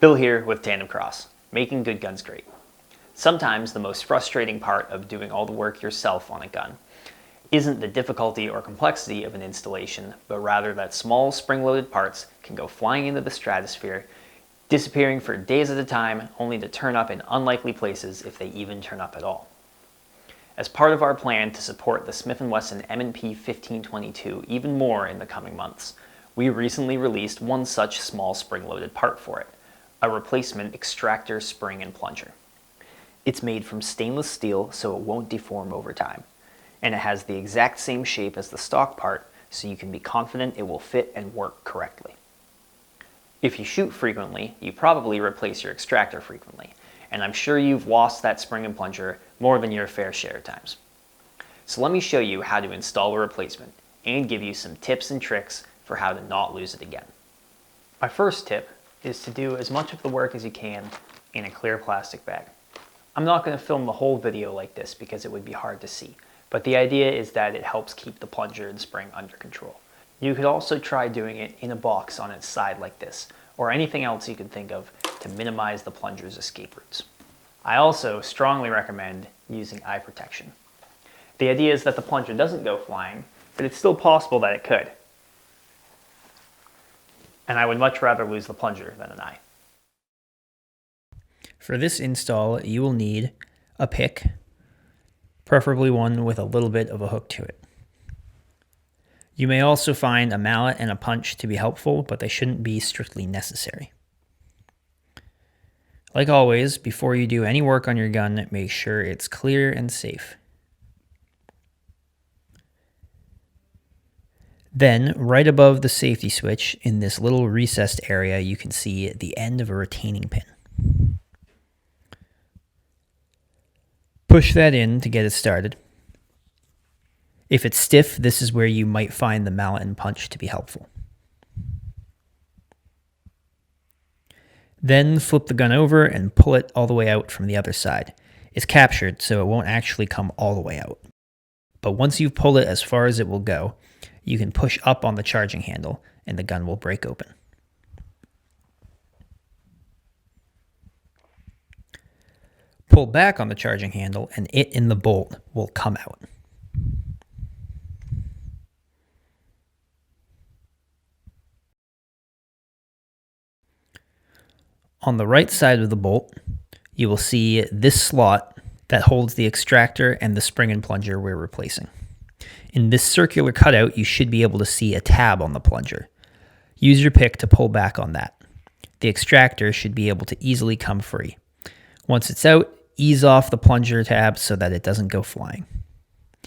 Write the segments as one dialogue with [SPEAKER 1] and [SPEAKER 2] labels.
[SPEAKER 1] Bill here with TANDEMKROSS, making good guns great. Sometimes the most frustrating part of doing all the work yourself on a gun isn't the difficulty or complexity of an installation, but rather that small spring-loaded parts can go flying into the stratosphere, disappearing for days at a time, only to turn up in unlikely places if they even turn up at all. As part of our plan to support the Smith and Wesson M&P 1522 even more in the coming months, we recently released one such small spring-loaded part for it, a replacement extractor spring and plunger. It's made from stainless steel so it won't deform over time, and it has the exact same shape as the stock part so you can be confident it will fit and work correctly. If you shoot frequently, you probably replace your extractor frequently, and I'm sure you've lost that spring and plunger more than your fair share of times. So let me show you how to install a replacement and give you some tips and tricks for how to not lose it again. My first tip is to do as much of the work as you can in a clear plastic bag. I'm not going to film the whole video like this because it would be hard to see, but the idea is that it helps keep the plunger and spring under control. You could also try doing it in a box on its side like this, or anything else you can think of to minimize the plunger's escape routes. I also strongly recommend using eye protection. The idea is that the plunger doesn't go flying, but it's still possible that it could. And I would much rather lose the plunger than an eye. For this install, you will need a pick, preferably one with a little bit of a hook to it. You may also find a mallet and a punch to be helpful, but they shouldn't be strictly necessary. Like always, before you do any work on your gun, make sure it's clear and safe. Then, right above the safety switch, in this little recessed area, you can see the end of a retaining pin. Push that in to get it started. If it's stiff, this is where you might find the mallet and punch to be helpful. Then flip the gun over and pull it all the way out from the other side. It's captured, so it won't actually come all the way out. But once you've pulled it as far as it will go, you can push up on the charging handle and the gun will break open. Pull back on the charging handle and it and the bolt will come out. On the right side of the bolt, you will see this slot that holds the extractor and the spring and plunger we're replacing. In this circular cutout, you should be able to see a tab on the plunger. Use your pick to pull back on that. The extractor should be able to easily come free. Once it's out, ease off the plunger tab so that it doesn't go flying.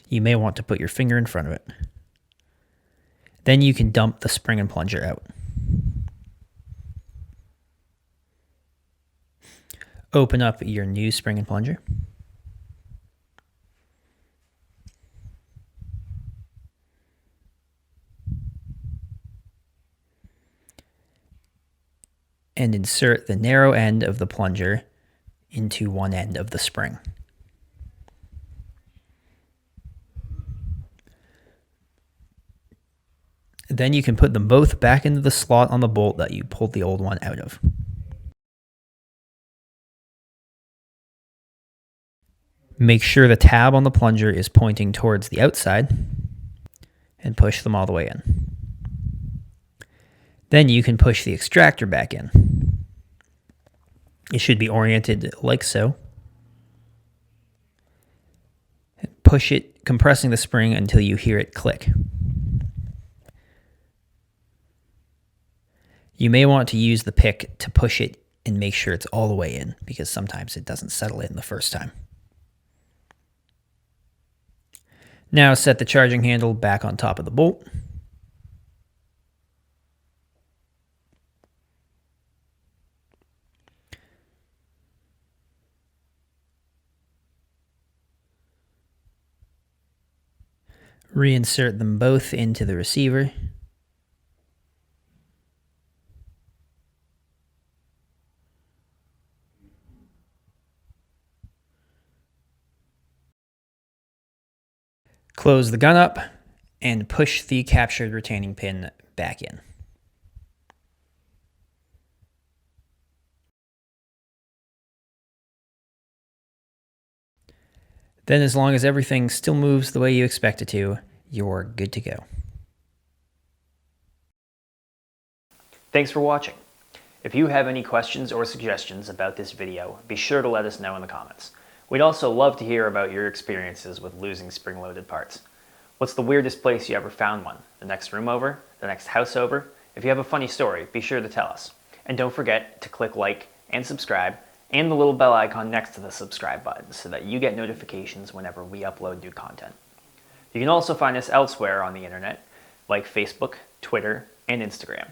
[SPEAKER 1] You may want to put your finger in front of it. Then you can dump the spring and plunger out. Open up your new spring and plunger. And insert the narrow end of the plunger into one end of the spring. Then you can put them both back into the slot on the bolt that you pulled the old one out of. Make sure the tab on the plunger is pointing towards the outside and push them all the way in. Then you can push the extractor back in. It should be oriented like so. Push it, compressing the spring until you hear it click. You may want to use the pick to push it and make sure it's all the way in, because sometimes it doesn't settle in the first time. Now set the charging handle back on top of the bolt. Reinsert them both into the receiver. Close the gun up and push the captured retaining pin back in.
[SPEAKER 2] Then as long as everything still moves the way you expect it to, you're good to go.
[SPEAKER 1] Thanks for watching. If you have any questions or suggestions about this video, be sure to let us know in the comments. We'd also love to hear about your experiences with losing spring-loaded parts. What's the weirdest place you ever found one? The next room over? The next house over? If you have a funny story, be sure to tell us. And don't forget to click like and subscribe and the little bell icon next to the subscribe button so that you get notifications whenever we upload new content. You can also find us elsewhere on the internet, like Facebook, Twitter, and Instagram.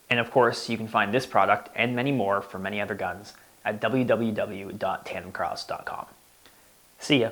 [SPEAKER 1] And of course, you can find this product and many more for many other guns at www.tandemkross.com. See ya!